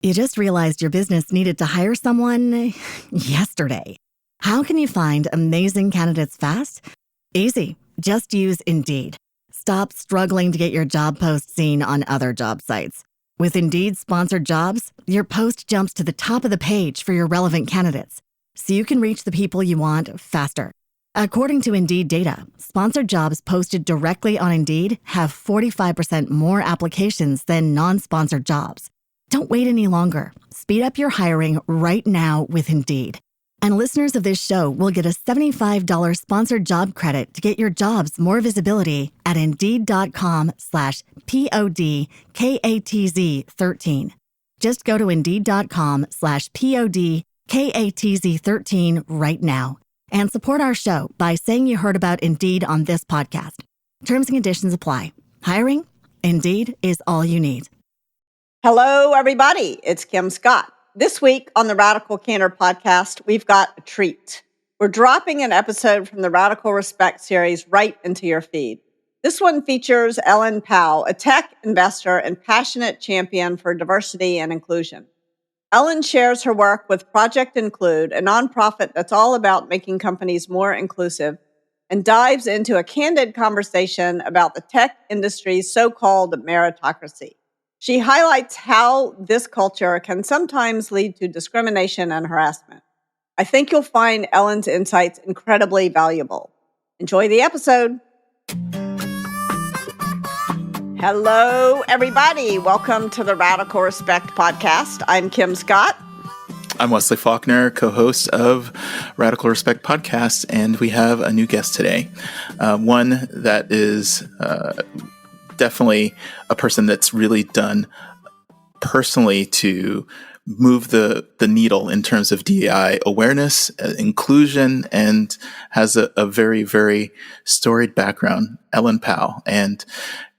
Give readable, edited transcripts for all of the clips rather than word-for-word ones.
You just realized your business needed to hire someone yesterday. How can you find amazing candidates fast? Easy. Just use Indeed. Stop struggling to get your job post seen on other job sites. With Indeed sponsored jobs, your post jumps to the top of the page for your relevant candidates, so you can reach the people you want faster. According to Indeed data, sponsored jobs posted directly on Indeed have 45% more applications than non-sponsored jobs. Don't wait any longer. Speed up your hiring right now with Indeed. And listeners of this show will get a $75 sponsored job credit to get your jobs more visibility at Indeed.com/PODKATZ13. Just go to Indeed.com/PODKATZ13 right now and support our show by saying you heard about Indeed on this podcast. Terms and conditions apply. Hiring? Indeed is all you need. Hello, everybody. It's Kim Scott. This week on the Radical Candor podcast, we've got a treat. We're dropping an episode from the Radical Respect series right into your feed. This one features Ellen Pao, a tech investor and passionate champion for diversity and inclusion. Ellen shares her work with Project Include, a nonprofit that's all about making companies more inclusive, and dives into a candid conversation about the tech industry's so-called meritocracy. She highlights how this culture can sometimes lead to discrimination and harassment. I think you'll find Ellen's insights incredibly valuable. Enjoy the episode. Hello, everybody. Welcome to the Radical Respect podcast. I'm Kim Scott. I'm Wesley Faulkner, co-host of Radical Respect podcast, and we have a new guest today. One that is definitely a person that's really done personally to move the needle in terms of DEI awareness, inclusion, and has a very, very storied background, Ellen Pao. And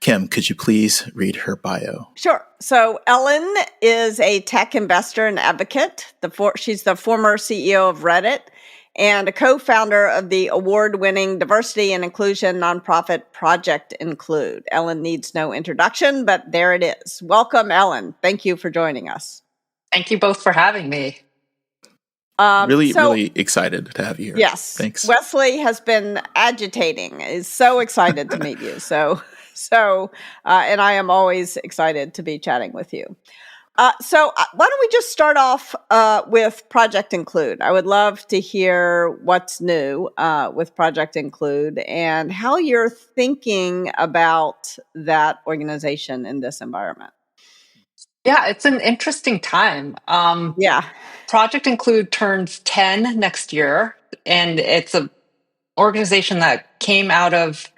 Kim, could you please read her bio? Sure. So Ellen is a tech investor and advocate. She's the former CEO of Reddit and a co-founder of the award-winning diversity and inclusion nonprofit Project Include. Ellen needs no introduction, but there it is. Welcome, Ellen. Thank you for joining us. Thank you both for having me. Really excited to have you here. Yes. Thanks. Wesley has been agitating, is so excited to meet you. And I am always excited to be chatting with you. So why don't we just start off with Project Include? I would love to hear what's new with Project Include and how you're thinking about that organization in this environment. Yeah, it's an interesting time. Project Include turns 10 next year, and it's an organization that came out of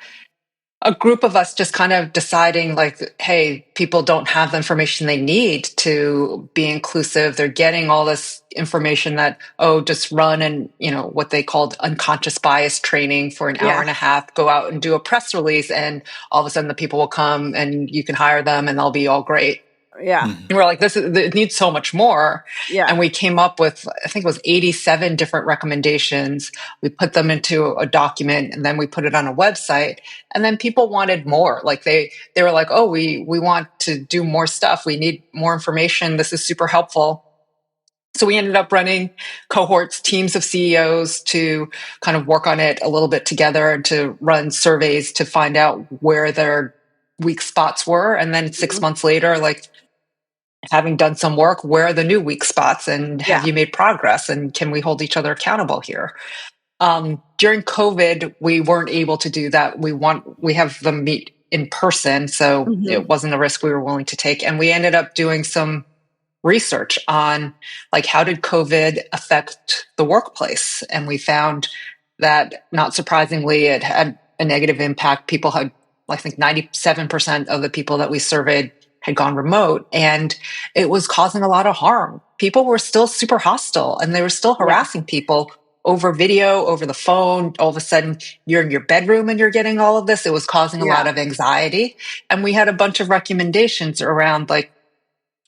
a group of us just kind of deciding like, hey, people don't have the information they need to be inclusive. They're getting all this information that, just run and, what they called unconscious bias training for an hour and a half, go out and do a press release. And all of a sudden the people will come and you can hire them and they'll be all great. Yeah. And we're like, it needs so much more. Yeah. And we came up with, I think it was 87 different recommendations. We put them into a document and then we put it on a website. And then people wanted more. Like they were like, we want to do more stuff. We need more information. This is super helpful. So we ended up running cohorts, teams of CEOs to kind of work on it a little bit together and to run surveys to find out where their weak spots were. And then 6 months later, like, having done some work, where are the new weak spots and have you made progress and can we hold each other accountable here? During COVID, we weren't able to do that. We have them meet in person, so it wasn't a risk we were willing to take. And we ended up doing some research on like, how did COVID affect the workplace? And we found that, not surprisingly, it had a negative impact. People had, I think 97% of the people that we surveyed had gone remote, and it was causing a lot of harm. People were still super hostile and they were still harassing people over video, over the phone. All of a sudden you're in your bedroom and you're getting all of this. It was causing a lot of anxiety. And we had a bunch of recommendations around like,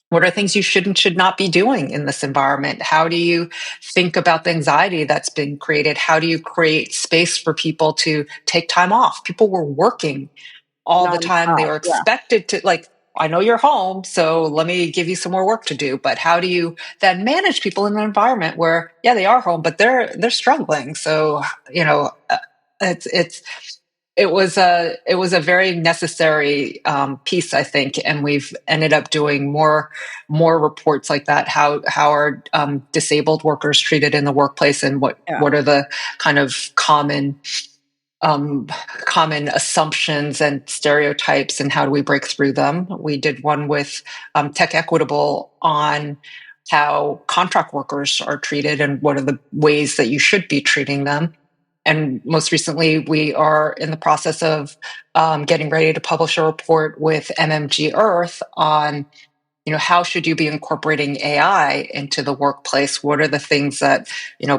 what are things you should not be doing in this environment? How do you think about the anxiety that's been created? How do you create space for people to take time off? People were working all the time. They were expected to, like, I know you're home, so let me give you some more work to do. But how do you then manage people in an environment where, yeah, they are home, but they're struggling. So, it was a very necessary piece, I think, and we've ended up doing more reports like that. How are disabled workers treated in the workplace, and what are the kind of common assumptions and stereotypes, and how do we break through them? We did one with Tech Equitable on how contract workers are treated and what are the ways that you should be treating them. And most recently, we are in the process of getting ready to publish a report with MMG Earth on, how should you be incorporating AI into the workplace? What are the things that,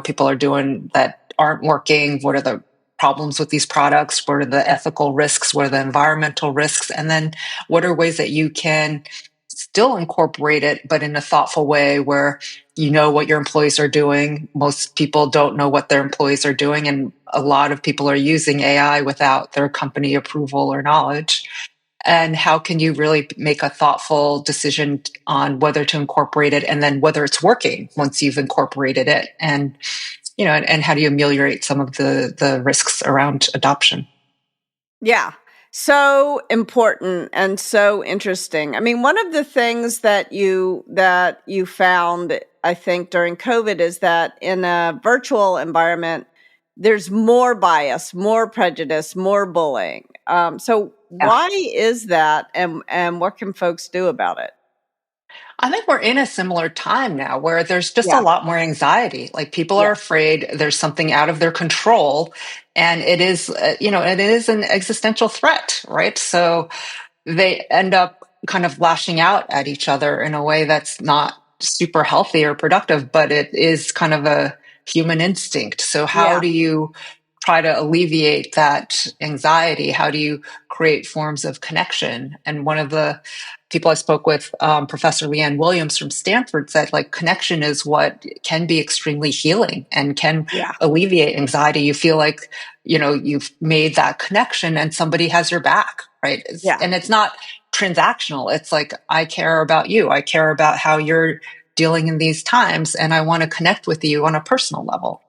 people are doing that aren't working? What are the problems with these products? What are the ethical risks? What are the environmental risks? And then what are ways that you can still incorporate it, but in a thoughtful way where you know what your employees are doing. Most people don't know what their employees are doing, and a lot of people are using AI without their company approval or knowledge. And how can you really make a thoughtful decision on whether to incorporate it, and then whether it's working once you've incorporated it, and and how do you ameliorate some of the risks around adoption? Yeah. So important and so interesting. I mean, one of the things that you found, I think, during COVID is that in a virtual environment, there's more bias, more prejudice, more bullying. So why is that, and what can folks do about it? I think we're in a similar time now where there's just a lot more anxiety. Like, people are afraid there's something out of their control, and it is, it is an existential threat, right? So they end up kind of lashing out at each other in a way that's not super healthy or productive, but it is kind of a human instinct. So how do you try to alleviate that anxiety? How do you create forms of connection? And one of the people I spoke with, Professor Leanne Williams from Stanford, said, like, connection is what can be extremely healing and can alleviate anxiety. You feel like, you've made that connection and somebody has your back, right? And it's not transactional. It's like, I care about you. I care about how you're dealing in these times, and I want to connect with you on a personal level.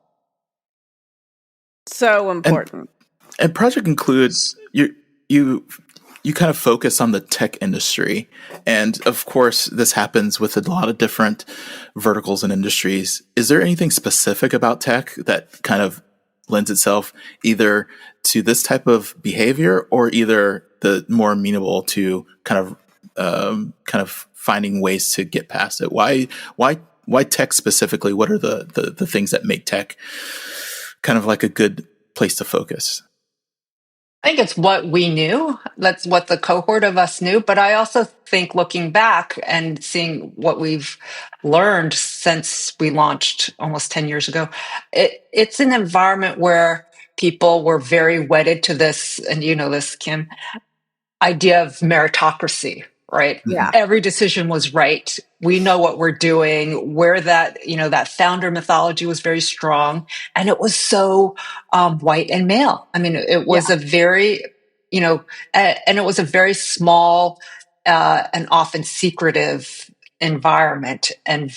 So important. And Project includes you kind of focus on the tech industry. And of course, this happens with a lot of different verticals and industries. Is there anything specific about tech that kind of lends itself either to this type of behavior, or either the more amenable to kind of finding ways to get past it? Why tech specifically? What are the things that make tech kind of like a good place to focus? I think it's what we knew. That's what the cohort of us knew. But I also think, looking back and seeing what we've learned since we launched almost 10 years ago, it's an environment where people were very wedded to this, and you know this, Kim, idea of meritocracy, right? Yeah. Every decision was right. We know what we're doing. Where that, that founder mythology was very strong, and it was so white and male. I mean, it was a very, and it was a very small and often secretive environment, and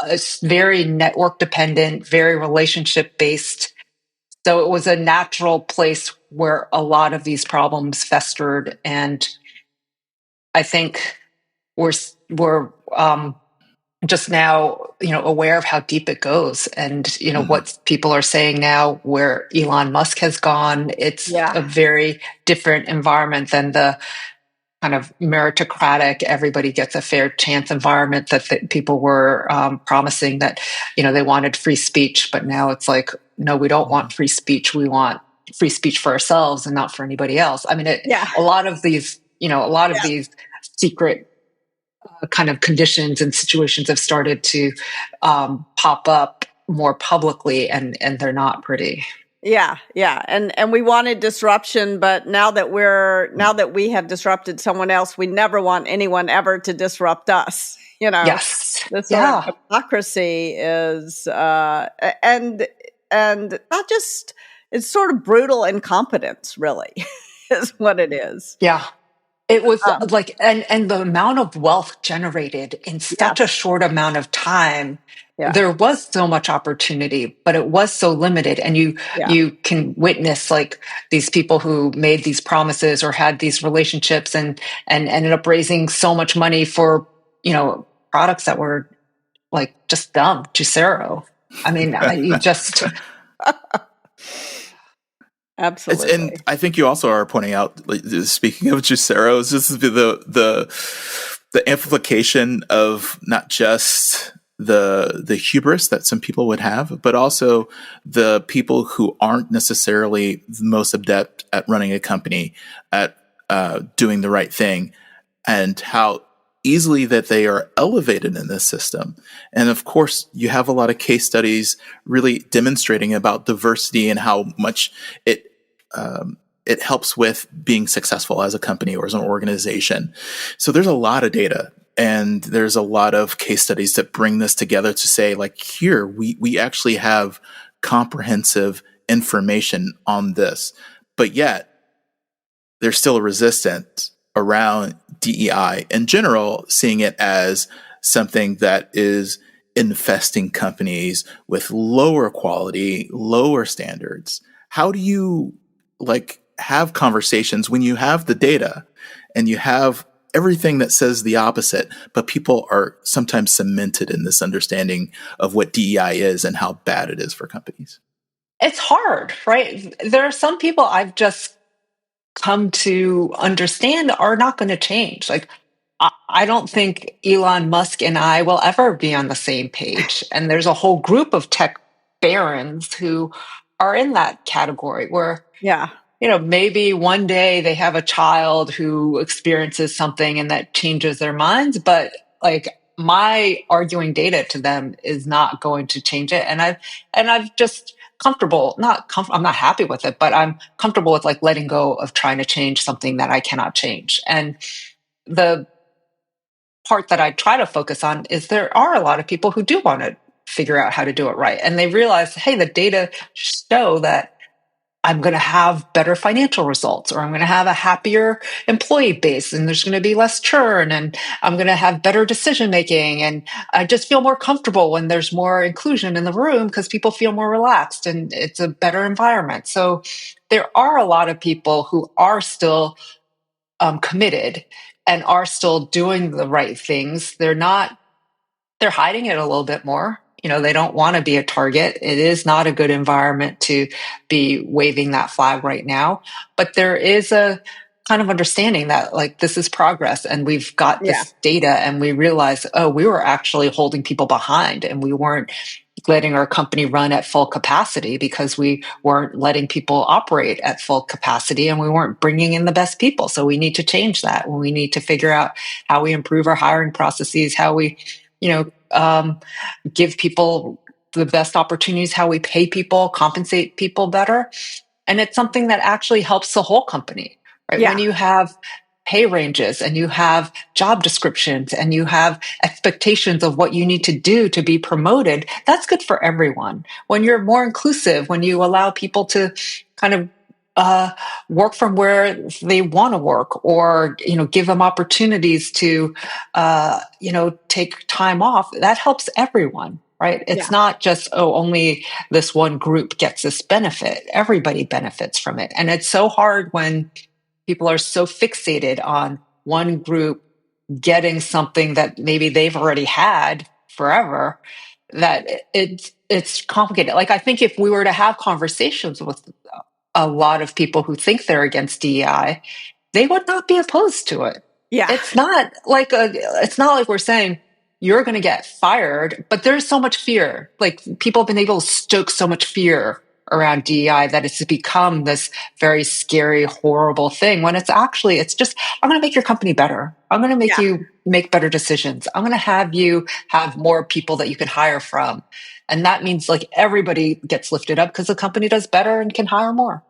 it's very network dependent, very relationship based. So it was a natural place where a lot of these problems festered, and I think we're just now, aware of how deep it goes, and what people are saying now, where Elon Musk has gone. It's a very different environment than the kind of meritocratic, everybody gets a fair chance environment that people were promising, that they wanted free speech, but now it's like, no, we don't want free speech. We want free speech for ourselves and not for anybody else. I mean, a lot of these, these secret kind of conditions and situations have started to pop up more publicly, and they're not pretty. Yeah. And we wanted disruption, but now that we have disrupted someone else, we never want anyone ever to disrupt us. Yes. This sort of hypocrisy is and not just, it's sort of brutal incompetence, really, is what it is. Yeah. It was like, and the amount of wealth generated in such a short amount of time. There was so much opportunity, but it was so limited. And you can witness like these people who made these promises or had these relationships and ended up raising so much money for, products that were like just dumb, Juicero. I mean, you just. Absolutely. And I think you also are pointing out, like, speaking of Juiceros, this is the amplification of not just the hubris that some people would have, but also the people who aren't necessarily the most adept at running a company, at doing the right thing, and how easily that they are elevated in this system. And of course, you have a lot of case studies really demonstrating about diversity and how much it helps with being successful as a company or as an organization. So there's a lot of data and there's a lot of case studies that bring this together to say, like, here, we actually have comprehensive information on this, but yet there's still a resistance around DEI in general, seeing it as something that is infesting companies with lower quality, lower standards. How do you have conversations when you have the data and you have everything that says the opposite, but people are sometimes cemented in this understanding of what DEI is and how bad it is for companies? It's hard, right? There are some people I've just come to understand are not going to change. Like, I don't think Elon Musk and I will ever be on the same page. And there's a whole group of tech barons who are in that category where, maybe one day they have a child who experiences something and that changes their minds. But like, my arguing data to them is not going to change it. And I've just comfortable, I'm not happy with it, but I'm comfortable with like letting go of trying to change something that I cannot change. And the part that I try to focus on is there are a lot of people who do want to figure out how to do it right. And they realize, hey, the data show that I'm going to have better financial results, or I'm going to have a happier employee base, and there's going to be less churn, and I'm going to have better decision making. And I just feel more comfortable when there's more inclusion in the room because people feel more relaxed and it's a better environment. So there are a lot of people who are still committed and are still doing the right things. They're hiding it a little bit more. They don't want to be a target. It is not a good environment to be waving that flag right now. But there is a kind of understanding that like this is progress and we've got this data and we realize, oh, we were actually holding people behind and we weren't letting our company run at full capacity because we weren't letting people operate at full capacity and we weren't bringing in the best people. So we need to change that. We need to figure out how we improve our hiring processes, how we, give people the best opportunities, how we pay people, compensate people better. And it's something that actually helps the whole company, right? Yeah. When you have pay ranges and you have job descriptions and you have expectations of what you need to do to be promoted, that's good for everyone. When you're more inclusive, when you allow people to kind of work from where they want to work, or give them opportunities to take time off, that helps everyone, right? It's not just only this one group gets this benefit. Everybody benefits from it. And it's so hard when people are so fixated on one group getting something that maybe they've already had forever, that it's complicated. Like, I think if we were to have conversations with a lot of people who think they're against DEI, they would not be opposed to it. Yeah. It's not like we're saying you're going to get fired, but there's so much fear. Like, people have been able to stoke so much fear around DEI that it's become this very scary, horrible thing, when it's just, I'm going to make your company better. I'm going to make you make better decisions. I'm going to have you have more people that you can hire from. And that means like everybody gets lifted up because the company does better and can hire more.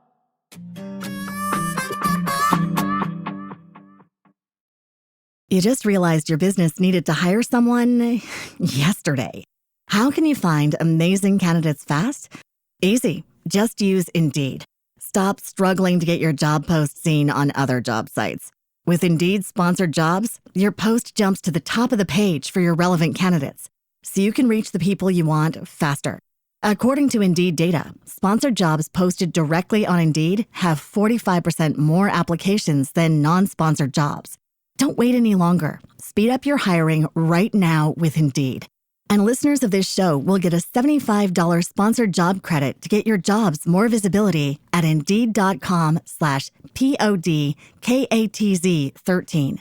You just realized your business needed to hire someone yesterday. How can you find amazing candidates fast? Easy. Just use Indeed. Stop struggling to get your job post seen on other job sites. With Indeed sponsored jobs, your post jumps to the top of the page for your relevant candidates, so you can reach the people you want faster. According to Indeed data, sponsored jobs posted directly on Indeed have 45% more applications than non-sponsored jobs. Don't wait any longer. Speed up your hiring right now with Indeed. And listeners of this show will get a $75 sponsored job credit to get your jobs more visibility at Indeed.com/PODKATZ13.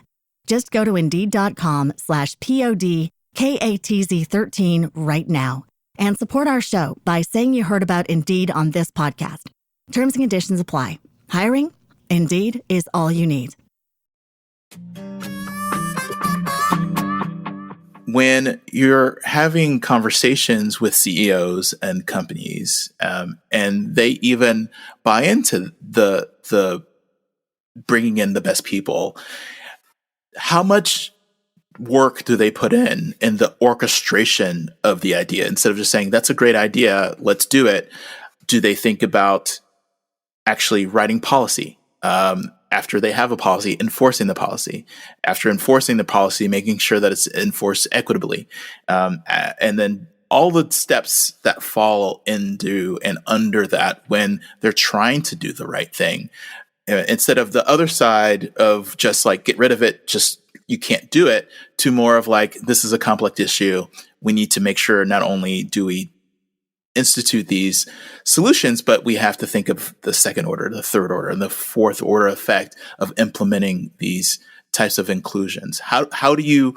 Just go to Indeed.com/PODKATZ13 right now and support our show by saying you heard about Indeed on this podcast. Terms and conditions apply. Hiring? Indeed is all you need. When you're having conversations with CEOs and companies, and they even buy into the bringing in the best people, how much work do they put in the orchestration of the idea? Instead of just saying, that's a great idea, let's do it, do they think about actually writing policy? After they have a policy, enforcing the policy. After enforcing the policy, making sure that it's enforced equitably. And then all the steps that fall into and under that when they're trying to do the right thing. Instead of the other side of just like, get rid of it, just you can't do it, to more of like, this is a complex issue. We need to make sure not only do we institute these solutions, but we have to think of the second order, the third order, and the fourth order effect of implementing these types of inclusions. How do you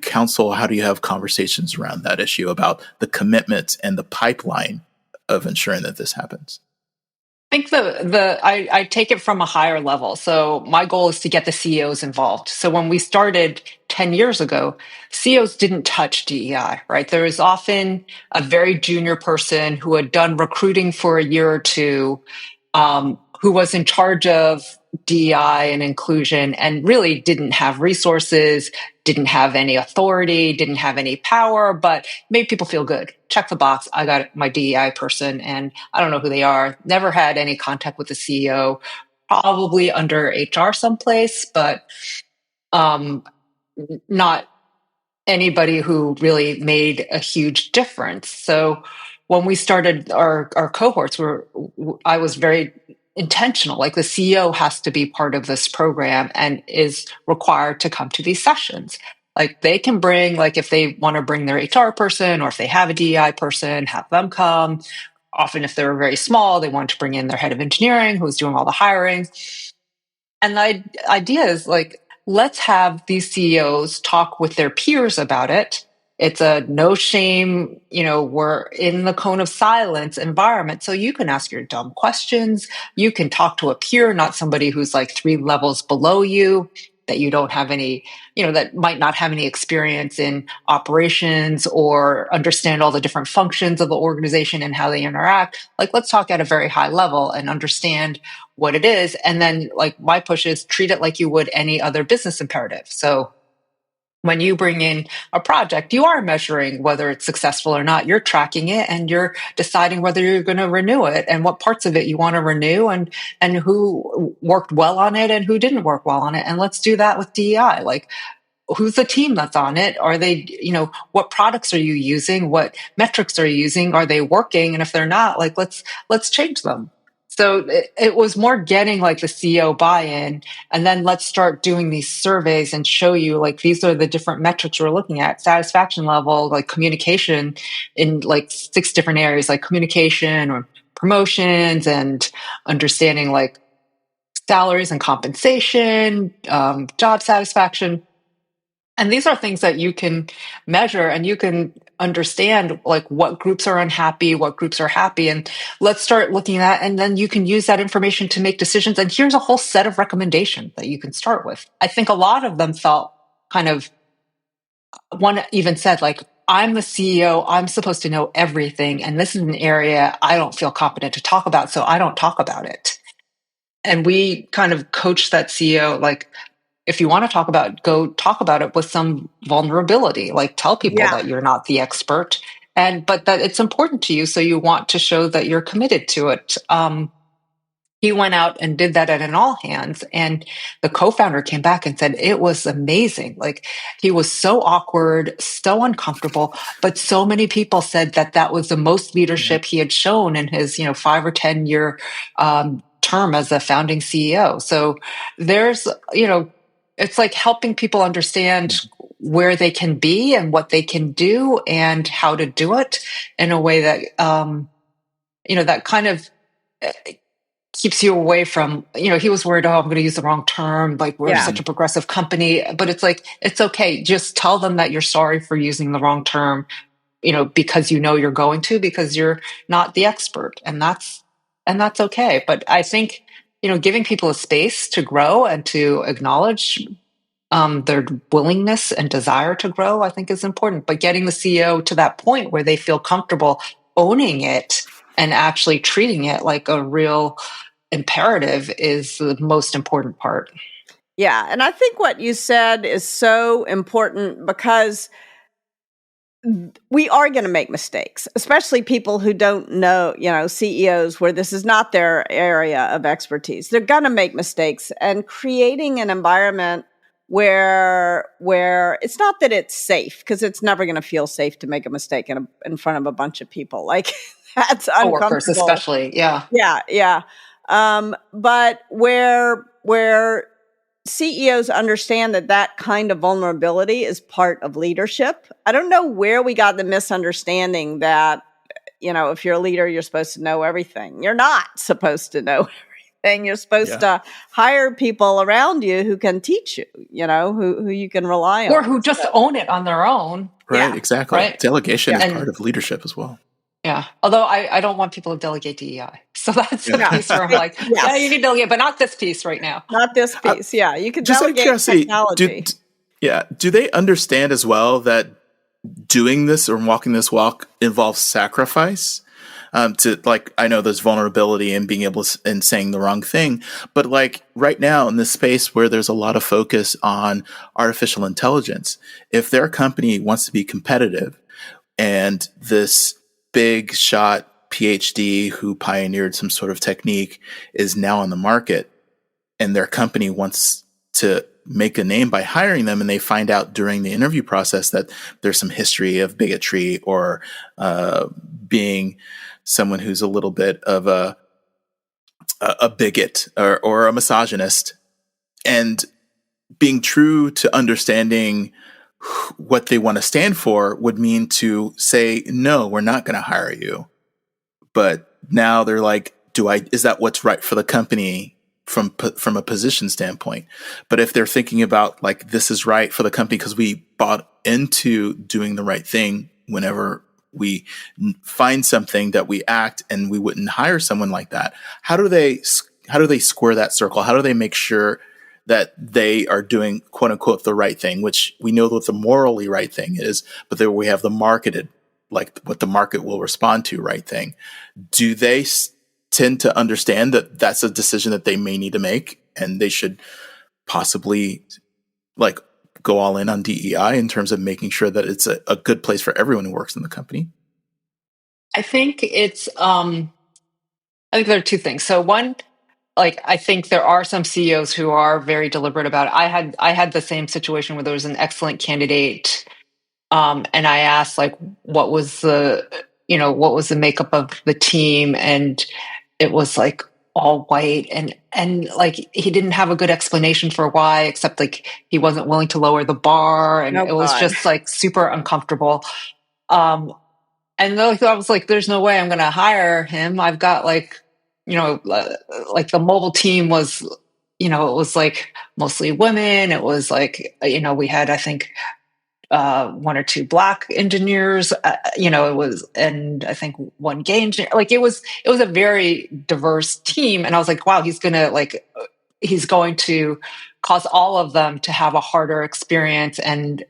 counsel? How do you have conversations around that issue about the commitment and the pipeline of ensuring that this happens? I think I take it from a higher level. So my goal is to get the CEOs involved. So when we started 10 years ago, CEOs didn't touch DEI, right? There was often a very junior person who had done recruiting for a year or two, who was in charge of DEI and inclusion and really didn't have resources, didn't have any authority, didn't have any power, but made people feel good. Check the box. I got my DEI person and I don't know who they are. Never had any contact with the CEO, probably under HR someplace, but not anybody who really made a huge difference. So when we started our cohorts, I was very intentional. Like the CEO has to be part of this program and is required to come to these sessions. Like they can bring, like if they want to bring their HR person or if they have a DEI person, have them come. Often if they're very small, they want to bring in their head of engineering who's doing all the hiring. And the idea is like, let's have these CEOs talk with their peers about it. It's a no shame, we're in the cone of silence environment. So you can ask your dumb questions. You can talk to a peer, not somebody who's like 3 levels below you, that you don't have any, that might not have any experience in operations or understand all the different functions of the organization and how they interact. Like, let's talk at a very high level and understand what it is. And then like my push is treat it like you would any other business imperative. So when you bring in a project, you are measuring whether it's successful or not. You're tracking it and you're deciding whether you're going to renew it and what parts of it you want to renew and who worked well on it and who didn't work well on it. And let's do that with DEI. Like, who's the team that's on it? Are they, what products are you using? What metrics are you using? Are they working? And if they're not, like, let's change them. So it was more getting like the CEO buy-in, and then let's start doing these surveys and show you like these are the different metrics we're looking at: satisfaction level, like communication in like 6 different areas, like communication or promotions and understanding like salaries and compensation, job satisfaction. And these are things that you can measure and you can understand like what groups are unhappy, what groups are happy. And let's start looking at, and then you can use that information to make decisions. And here's a whole set of recommendations that you can start with. I think a lot of them felt kind of, one even said like, I'm the CEO, I'm supposed to know everything. And this is an area I don't feel competent to talk about, so I don't talk about it. And we kind of coached that CEO, like, if you want to talk about, go talk about it with some vulnerability, like tell people that you're not the expert but that it's important to you. So you want to show that you're committed to it. he went out and did that at an all hands, and the co-founder came back and said it was amazing. Like, he was so awkward, so uncomfortable, but so many people said that that was the most leadership he had shown in his 5 or 10 year term as a founding CEO. So there's it's like helping people understand where they can be and what they can do and how to do it in a way that that kind of keeps you away from, he was worried, I'm going to use the wrong term. Like, we're such a progressive company, but it's like, it's okay. Just tell them that you're sorry for using the wrong term, because you're going to, because you're not the expert, and that's okay. But I think, giving people a space to grow and to acknowledge their willingness and desire to grow, I think is important. But getting the CEO to that point where they feel comfortable owning it and actually treating it like a real imperative is the most important part. Yeah. And I think what you said is so important, because we are going to make mistakes, especially people who don't know, CEOs where this is not their area of expertise. They're going to make mistakes, and creating an environment where it's not that it's safe, because it's never going to feel safe to make a mistake in front of a bunch of people. Like, that's uncomfortable. Coworkers especially. Yeah. Yeah. But where CEOs understand that kind of vulnerability is part of leadership. I don't know where we got the misunderstanding that, if you're a leader, you're supposed to know everything. You're not supposed to know everything. You're supposed to hire people around you who can teach you, who you can rely on. Or who just own it on their own. Right, exactly. Right? Delegation is part of leadership as well. Yeah. Although I don't want people to delegate DEI. So that's the piece where I'm like, yeah, you can delegate, but not this piece right now. Not this piece. You can delegate technology. Do they understand as well that doing this or walking this walk involves sacrifice? I know there's vulnerability in being able to, and saying the wrong thing, but like right now in this space where there's a lot of focus on artificial intelligence, if their company wants to be competitive and this big shot PhD who pioneered some sort of technique is now on the market, and their company wants to make a name by hiring them, and they find out during the interview process that there's some history of bigotry or being someone who's a little bit of a bigot or a misogynist, and being true to understanding what they want to stand for would mean to say, no, we're not going to hire you. But now they're like, is that what's right for the company from a position standpoint? But if they're thinking about like, this is right for the company because we bought into doing the right thing, whenever we find something that we act, and we wouldn't hire someone like that. How do they square that circle? How do they make sure that they are doing, quote unquote, the right thing, which we know what the morally right thing is, but then we have the marketed, like what the market will respond to, right thing. Do they tend to understand that that's a decision that they may need to make, and they should possibly like go all in on DEI in terms of making sure that it's a good place for everyone who works in the company? I think it's, I think there are two things. So one, like, I think there are some CEOs who are very deliberate about it. I had the same situation where there was an excellent candidate, and I asked like, what was the makeup of the team, and it was like all white, and like he didn't have a good explanation for why, except like he wasn't willing to lower the bar, and it was just like super uncomfortable. And I was like, there's no way I'm going to hire him. I've got like, like the mobile team was, it was like mostly women. It was like, we had, I think, one or two Black engineers, it was, and I think one gay engineer. Like it was a very diverse team. And I was like, wow, he's going to cause all of them to have a harder experience and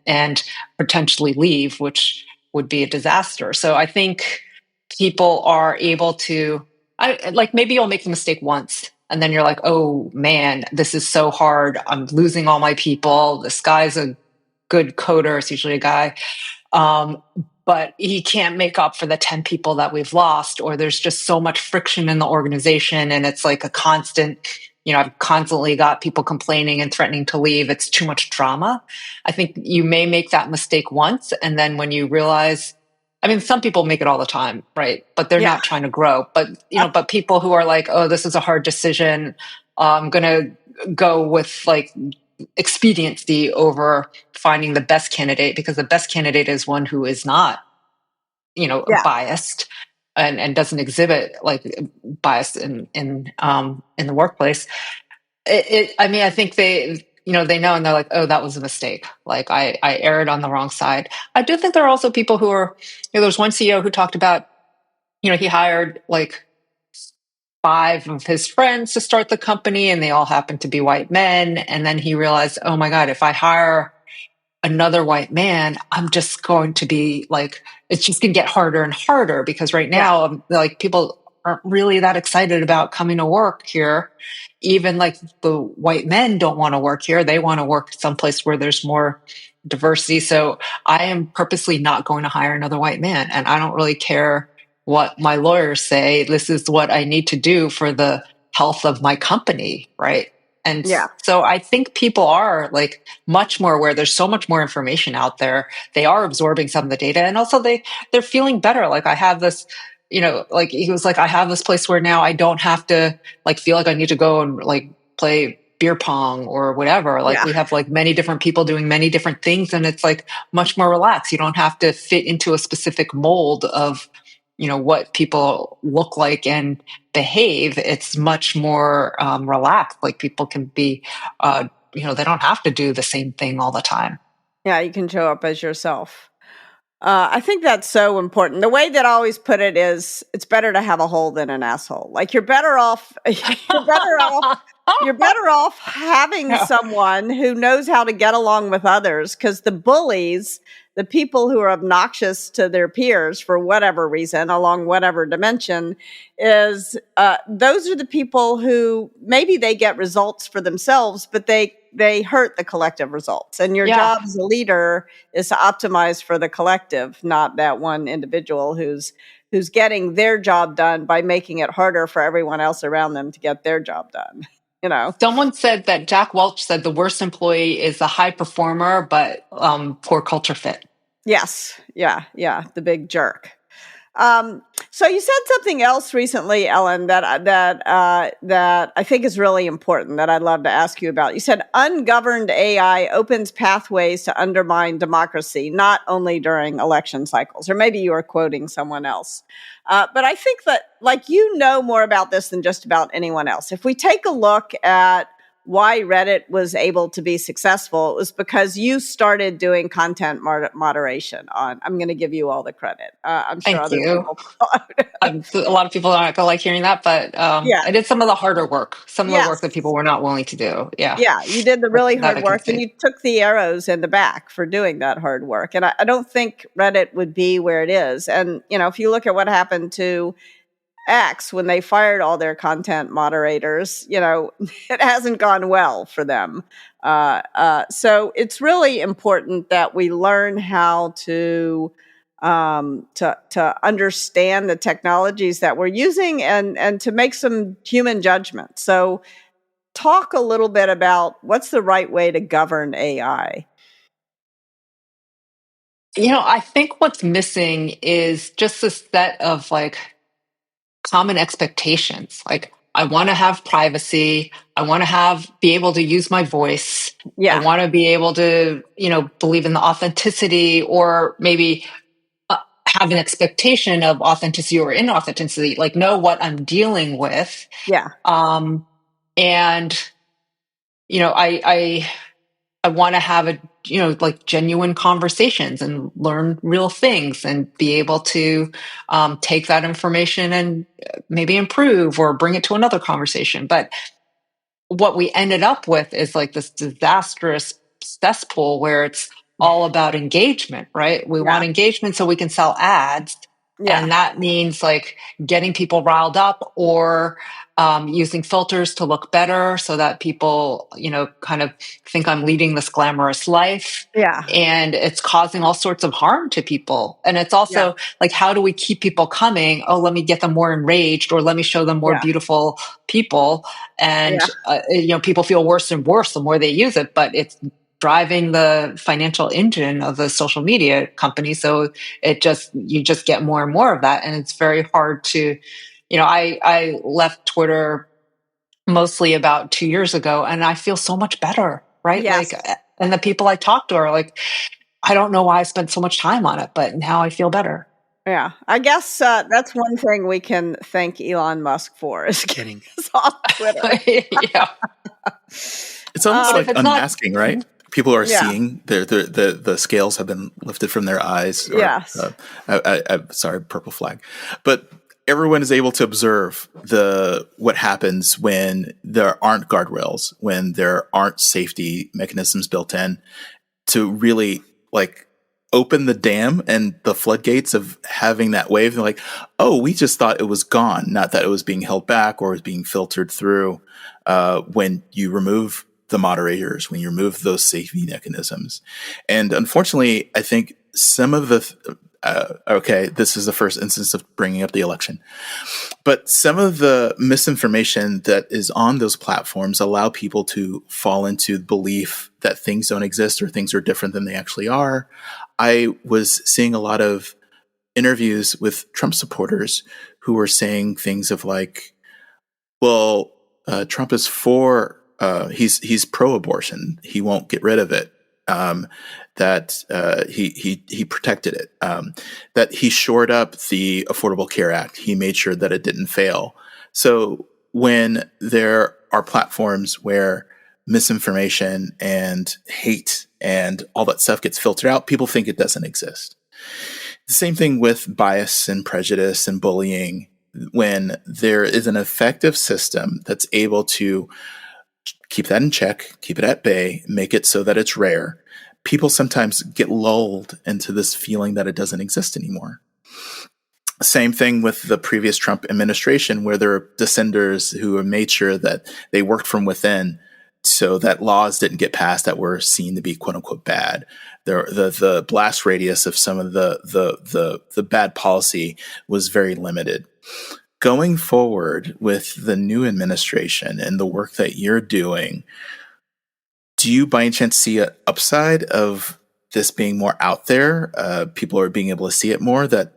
potentially leave, which would be a disaster. So I think people are able to, maybe you'll make the mistake once, and then you're like, oh man, this is so hard. I'm losing all my people. This guy's a good coder. It's usually a guy. but he can't make up for the 10 people that we've lost, or there's just so much friction in the organization and it's like a constant, I've constantly got people complaining and threatening to leave. It's too much drama. I think you may make that mistake once, and then when you realize, some people make it all the time, right? But they're not trying to grow. But, but people who are like, oh, this is a hard decision, I'm going to go with like expediency over finding the best candidate, because the best candidate is one who is not, biased and doesn't exhibit like bias in the workplace. I think they know, and they're like, oh, that was a mistake. Like I erred on the wrong side. I do think there are also people who are, there's one CEO who talked about, he hired like 5 of his friends to start the company, and they all happened to be white men. And then he realized, oh my God, if I hire another white man, I'm just going to be like, it's just going to get harder and harder, because right now, like people aren't really that excited about coming to work here. Even like the white men don't want to work here. They want to work someplace where there's more diversity. So I am purposely not going to hire another white man. And I don't really care what my lawyers say. This is what I need to do for the health of my company, right? And so I think people are like much more aware. There's so much more information out there. They are absorbing some of the data, and also they're feeling better. Like I have this, like he was like, I have this place where now I don't have to like feel like I need to go and like play beer pong or whatever. Like we have like many different people doing many different things, and it's like much more relaxed. You don't have to fit into a specific mold of, what people look like and behave. It's much more relaxed. Like people can be, they don't have to do the same thing all the time. Yeah, you can show up as yourself. I think that's so important. The way that I always put it is, it's better to have a hole than an asshole. Like you're better off having someone who knows how to get along with others, because the bullies, the people who are obnoxious to their peers for whatever reason, along whatever dimension, is those are the people who maybe they get results for themselves, but they hurt the collective results. And your job as a leader is to optimize for the collective, not that one individual who's getting their job done by making it harder for everyone else around them to get their job done. Someone said that Jack Welch said the worst employee is a high performer, but poor culture fit. Yes. Yeah. The big jerk. So you said something else recently, Ellen, that I think is really important, that I'd love to ask you about. You said ungoverned AI opens pathways to undermine democracy, not only during election cycles, or maybe you are quoting someone else. But I think that, like, more about this than just about anyone else. If we take a look at why Reddit was able to be successful, it was because you started doing content moderation on. I'm going to give you all the credit. I'm sure Thank you. A lot of people aren't going to like hearing that, but I did some of the harder work, some of the work that people were not willing to do. Yeah, you did the really hard work, and you took the arrows in the back for doing that hard work. And I don't think Reddit would be where it is. And, if you look at what happened to X when they fired all their content moderators, it hasn't gone well for them. So it's really important that we learn how to understand the technologies that we're using and to make some human judgment. So talk a little bit about what's the right way to govern AI. I think what's missing is just a set of like common expectations. Like, I want to have privacy. I want to be able to use my voice. I want to be able to, believe in the authenticity, or maybe have an expectation of authenticity or inauthenticity, like know what I'm dealing with. And, I want to have like genuine conversations and learn real things and be able to take that information and maybe improve or bring it to another conversation. But what we ended up with is like this disastrous cesspool where it's all about engagement, right? We want engagement so we can sell ads. Yeah. And that means like getting people riled up or using filters to look better so that people, kind of think I'm leading this glamorous life. Yeah. And it's causing all sorts of harm to people. And it's also like, how do we keep people coming? Oh, let me get them more enraged, or let me show them more beautiful people. And, people feel worse and worse the more they use it, but it's driving the financial engine of the social media company. So you just get more and more of that. And it's very hard to, I left Twitter mostly about 2 years ago, and I feel so much better, right? Yes. Like, and the people I talk to are like, I don't know why I spent so much time on it, but now I feel better. Yeah, I guess that's one thing we can thank Elon Musk for, is getting us off Twitter. Yeah. It's almost like unmasking, right? People are seeing the scales have been lifted from their eyes. Yes. Sorry, purple flag. But everyone is able to observe what happens when there aren't guardrails, when there aren't safety mechanisms built in to really like open the dam and the floodgates of having that wave. They're like, oh, we just thought it was gone, not that it was being held back or was being filtered through. When you remove the moderators, when you remove those safety mechanisms. And unfortunately, I think some of the, this is the first instance of bringing up the election, but some of the misinformation that is on those platforms allow people to fall into belief that things don't exist or things are different than they actually are. I was seeing a lot of interviews with Trump supporters who were saying things of like, well, Trump is he's pro-abortion. He won't get rid of it. That he protected it. That he shored up the Affordable Care Act. He made sure that it didn't fail. So when there are platforms where misinformation and hate and all that stuff gets filtered out, people think it doesn't exist. The same thing with bias and prejudice and bullying. When there is an effective system that's able to keep that in check, keep it at bay, make it so that it's rare, people sometimes get lulled into this feeling that it doesn't exist anymore. Same thing with the previous Trump administration, where there are dissenters who have made sure that they worked from within so that laws didn't get passed that were seen to be quote unquote bad. The blast radius of some of the bad policy was very limited. Going forward with the new administration and the work that you're doing, do you by any chance see an upside of this being more out there? People are being able to see it more, that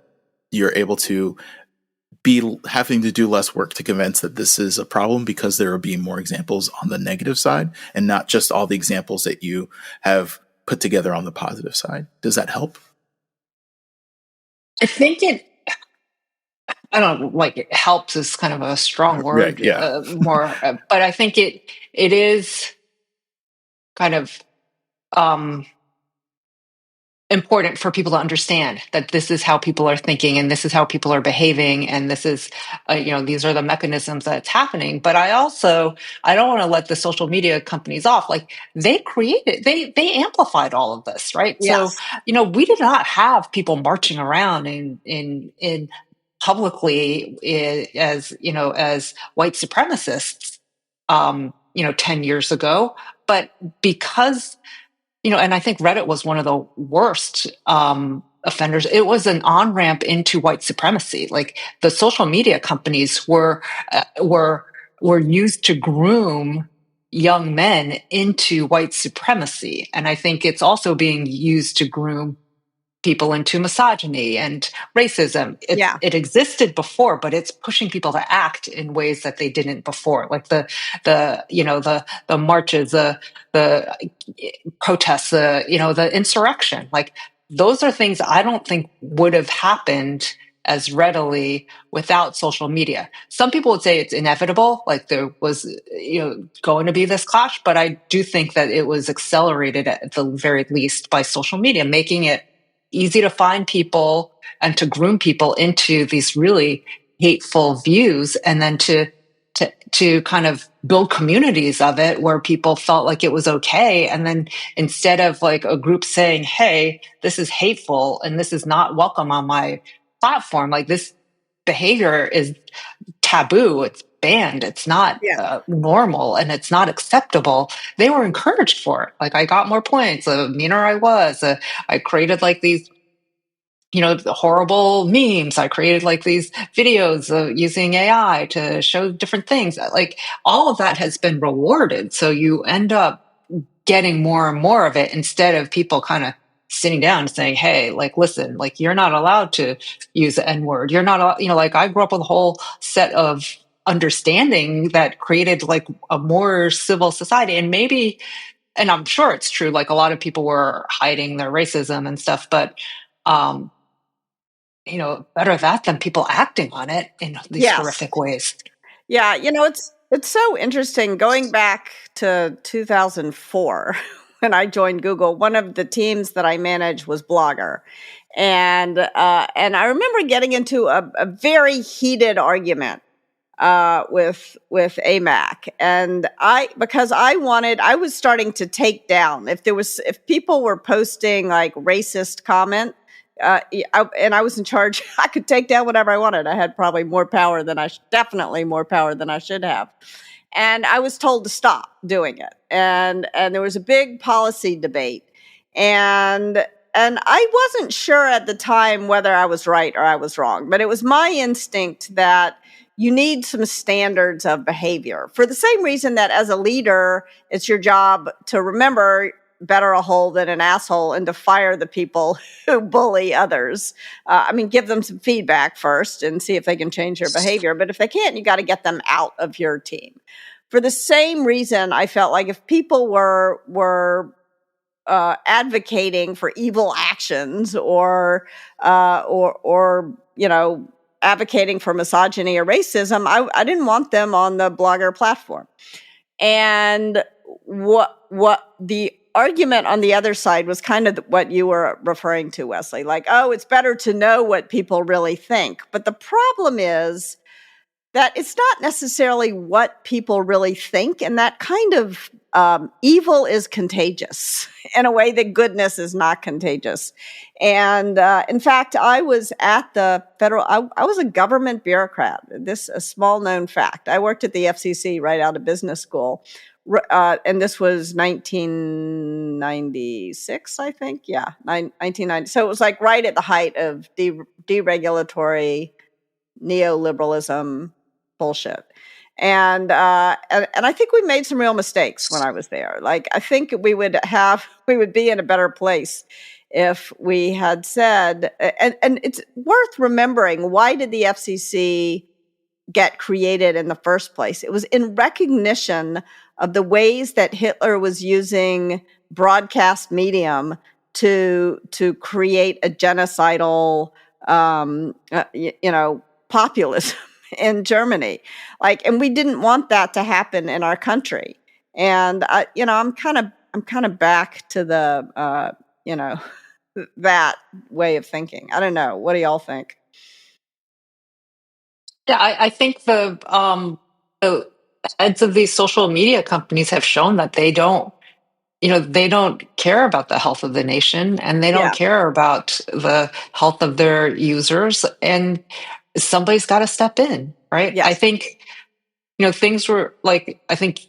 you're able to be having to do less work to convince that this is a problem because there will be more examples on the negative side and not just all the examples that you have put together on the positive side? Does that help? I think I don't know, like it helps is kind of a strong word, more, but I think it is kind of important for people to understand that this is how people are thinking and this is how people are behaving, and this is these are the mechanisms that it's happening. But I don't want to let the social media companies off. Like, they created, they amplified all of this, right? Yes. So we did not have people marching around in publicly as white supremacists 10 years ago, but because and I think Reddit was one of the worst offenders. It was an on-ramp into white supremacy. Like, the social media companies were used to groom young men into white supremacy, and I think it's also being used to groom people into misogyny and racism. It existed before, but it's pushing people to act in ways that they didn't before, like the marches, the protests, the insurrection. Like, those are things I don't think would have happened as readily without social media. Some people would say it's inevitable, like there was going to be this clash, but I do think that it was accelerated at the very least by social media, making it easy to find people and to groom people into these really hateful views, and then to kind of build communities of it where people felt like it was okay. And then instead of like a group saying, hey, this is hateful and this is not welcome on my platform. Like, this behavior is taboo. It's banned. It's not normal, and it's not acceptable. They were encouraged for it. Like, I got more points, the meaner I was. I created like these, the horrible memes. I created like these videos using AI to show different things. Like, all of that has been rewarded. So you end up getting more and more of it, instead of people kind of sitting down and saying, hey, like, listen, like, you're not allowed to use the N-word. You're not, like, I grew up with a whole set of understanding that created like a more civil society. And maybe, and I'm sure it's true, like, a lot of people were hiding their racism and stuff, but better that than people acting on it in these horrific ways. Yeah, it's so interesting. Going back to 2004, when I joined Google, one of the teams that I managed was Blogger, and I remember getting into a very heated argument with AMAC, and because I was starting to take down if people were posting like racist comment. And I was in charge. I could take down whatever I wanted. I had probably definitely more power than I should have. And I was told to stop doing it. And there was a big policy debate. And I wasn't sure at the time whether I was right or I was wrong, but it was my instinct that you need some standards of behavior, for the same reason that as a leader, it's your job to remember better a hole than an asshole and to fire the people who bully others. Give them some feedback first and see if they can change their behavior. But if they can't, you got to get them out of your team. For the same reason, I felt like if people were advocating for evil actions or advocating for misogyny or racism, I didn't want them on the Blogger platform. And what the argument on the other side was kind of what you were referring to, Wesley, like, oh, it's better to know what people really think. But the problem is that it's not necessarily what people really think, and that kind of evil is contagious in a way that goodness is not contagious. And in fact, I was at the federal, I was a government bureaucrat. This a small known fact. I worked at the FCC right out of business school. And this was 1996, I think. Yeah, 1990. So it was like right at the height of deregulatory neoliberalism bullshit. And I think we made some real mistakes when I was there. Like, I think we would be in a better place if we had said, and it's worth remembering, why did the FCC get created in the first place? It was in recognition of the ways that Hitler was using broadcast medium to create a genocidal, populism in Germany. And we didn't want that to happen in our country. And I'm kind of back to the that way of thinking. I don't know. What do y'all think? Yeah, I think the heads of these social media companies have shown that they don't care about the health of the nation, and they don't care about the health of their users, and somebody's got to step in, right? Yes. I think, things were like, I think,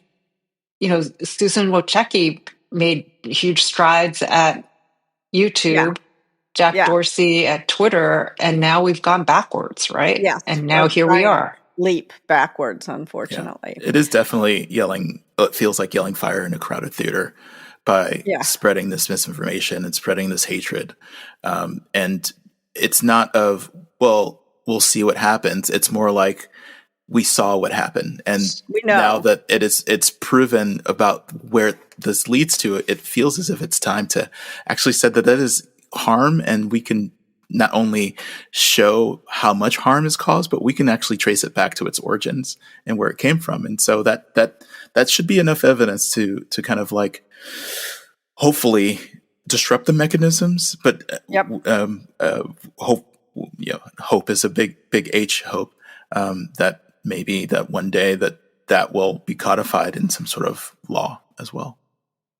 Susan Wojcicki made huge strides at YouTube, Jack Dorsey at Twitter, and now we've gone backwards, right? Yes. And now here we are. Leap backwards, unfortunately. Yeah. It is definitely it feels like yelling fire in a crowded theater by spreading this misinformation and spreading this hatred. And it's not of, well, we'll see what happens. It's more like, we saw what happened. And we know. Now that it's proven about where this leads to, it feels as if it's time to actually say that is harm, and we can not only show how much harm is caused, but we can actually trace it back to its origins and where it came from. And so that should be enough evidence to kind of like hopefully disrupt the mechanisms. But hope is a big H hope, that maybe that one day that will be codified in some sort of law as well.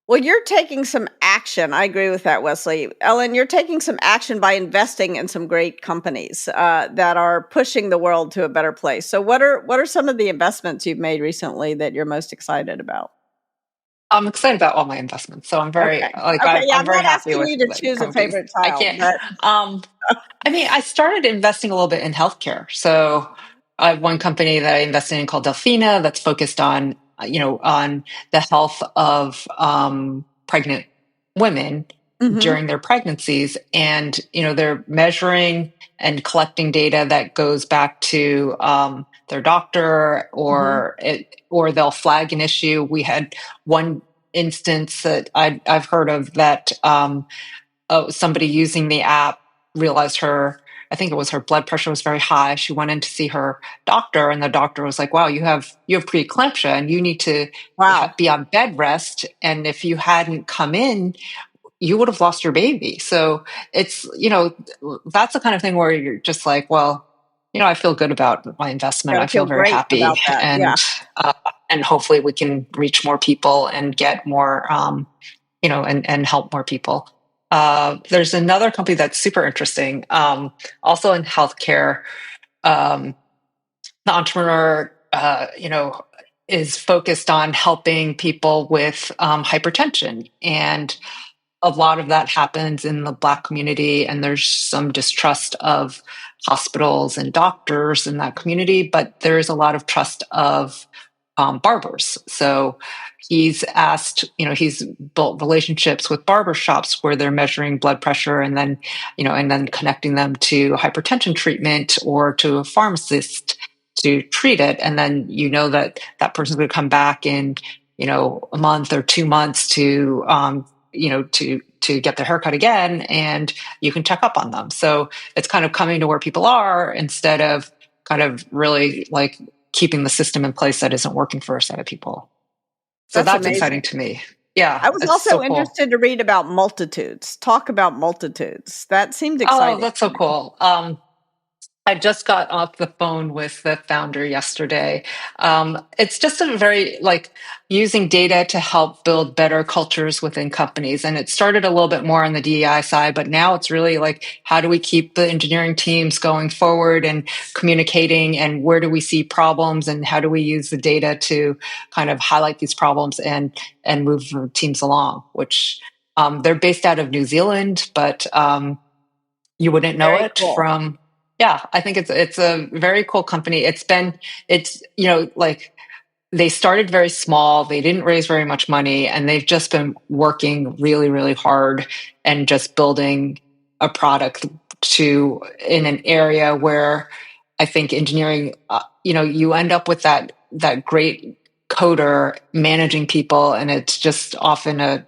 Well, you're taking some action. I agree with that, Wesley. Ellen, you're taking some action by investing in some great companies that are pushing the world to a better place. So what are some of the investments you've made recently that you're most excited about? I'm excited about all my investments. So I'm very, Okay. I'm I'm very not happy asking with you to the choose a companies. favorite I child, can't, but I mean, I started investing a little bit in healthcare. So I have one company that I invested in called Delphina that's focused on, on the health of pregnant women Mhm. during their pregnancies. And, they're measuring and collecting data that goes back to their doctor, Mhm. or they'll flag an issue. We had one instance that I've heard of that somebody using the app realized I think it was her blood pressure was very high. She went in to see her doctor, and the doctor was like, wow, you have preeclampsia and you need to Wow. be on bed rest. And if you hadn't come in, you would have lost your baby. So it's, that's the kind of thing where you're just like, well, I feel good about my investment. Gotta I feel feel very great happy, about that. Yeah. and hopefully we can reach more people and get more, and help more people. There's another company that's super interesting, also in healthcare. The entrepreneur, is focused on helping people with hypertension, and a lot of that happens in the Black community, and there's some distrust of hospitals and doctors in that community, but there's a lot of trust of barbers. So he's built relationships with barber shops where they're measuring blood pressure, and then connecting them to hypertension treatment or to a pharmacist to treat it. And then that person's going to come back in a month or 2 months to get their haircut again, and you can check up on them. So it's kind of coming to where people are, instead of kind of really like keeping the system in place that isn't working for a set of people. So That's that's exciting amazing. to me. Yeah, I was it's so also cool. interested to read about multitudes. Talk about multitudes. That seemed Oh, exciting that's to so me. cool. I just got off the phone with the founder yesterday. It's just a very using data to help build better cultures within companies. And it started a little bit more on the DEI side, but now it's really how do we keep the engineering teams going forward and communicating, and where do we see problems, and how do we use the data to kind of highlight these problems and move teams along, which they're based out of New Zealand, but you wouldn't know Very it cool. from. Yeah, I think it's a very cool company. It's they started very small, they didn't raise very much money, and they've just been working really, really hard and just building a product in an area where I think engineering, you end up with that great coder managing people, and it's just often a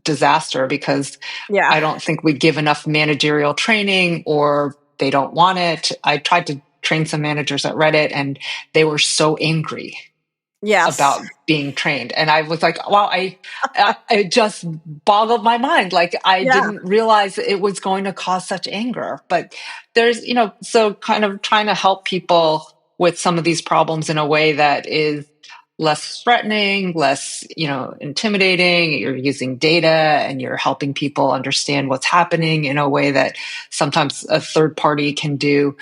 disaster because Yeah. I don't think we give enough managerial training, or they don't want it. I tried to train some managers at Reddit, and they were so angry Yes. about being trained. And I was like, wow, it just boggled my mind. Like, I Yeah. didn't realize it was going to cause such anger. But there's, so kind of trying to help people with some of these problems in a way that is less threatening, less, intimidating. You're using data and you're helping people understand what's happening in a way that sometimes a third party can do.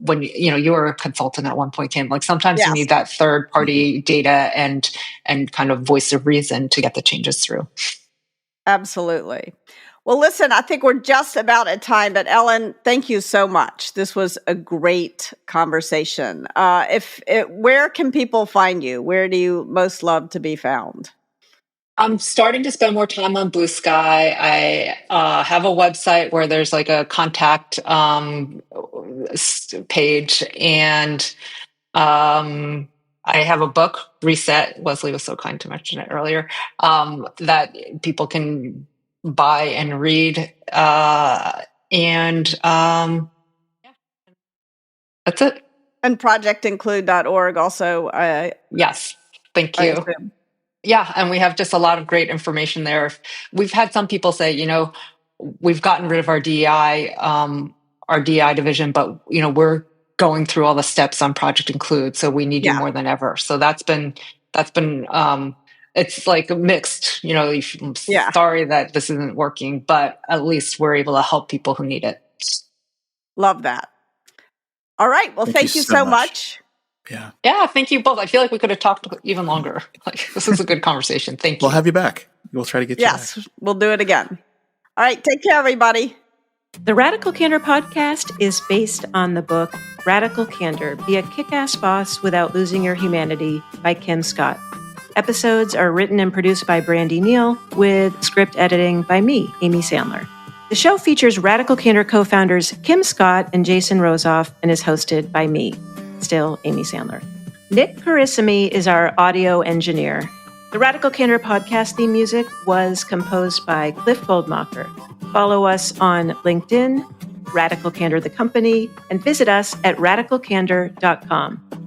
When you were a consultant at one point, Kim, sometimes you Yes. need that third party data and kind of voice of reason to get the changes through. Absolutely. Well, listen, I think we're just about at time, but Ellen, thank you so much. This was a great conversation. Where can people find you? Where do you most love to be found? I'm starting to spend more time on Blue Sky. I have a website where there's a contact page, and I have a book, Reset. Wesley was so kind to mention it earlier, that people can buy and read. And yeah, that's it. And projectinclude.org also. Yes. Thank I you. assume. Yeah. And we have just a lot of great information there. We've had some people say, we've gotten rid of our DEI division, but we're going through all the steps on Project Include, so we need you Yeah. more than ever. So that's been it's like mixed, I'm sorry that this isn't working, but at least we're able to help people who need it. Love that. All right. Well, thank you so much. Yeah. Yeah. Thank you both. I feel like we could have talked even longer. This is a good conversation. Thank you. We'll have you back. We'll try to get you back. Yes, we'll do it again. All right. Take care, everybody. The Radical Candor podcast is based on the book Radical Candor, Be a Kick-Ass Boss Without Losing Your Humanity by Kim Scott. Episodes are written and produced by Brandy Neal with script editing by me, Amy Sandler. The show features Radical Candor co-founders Kim Scott and Jason Rosoff and is hosted by me, still Amy Sandler. Nick Carissimi is our audio engineer. The Radical Candor podcast theme music was composed by Cliff Goldmacher. Follow us on LinkedIn, Radical Candor the company, and visit us at radicalcandor.com.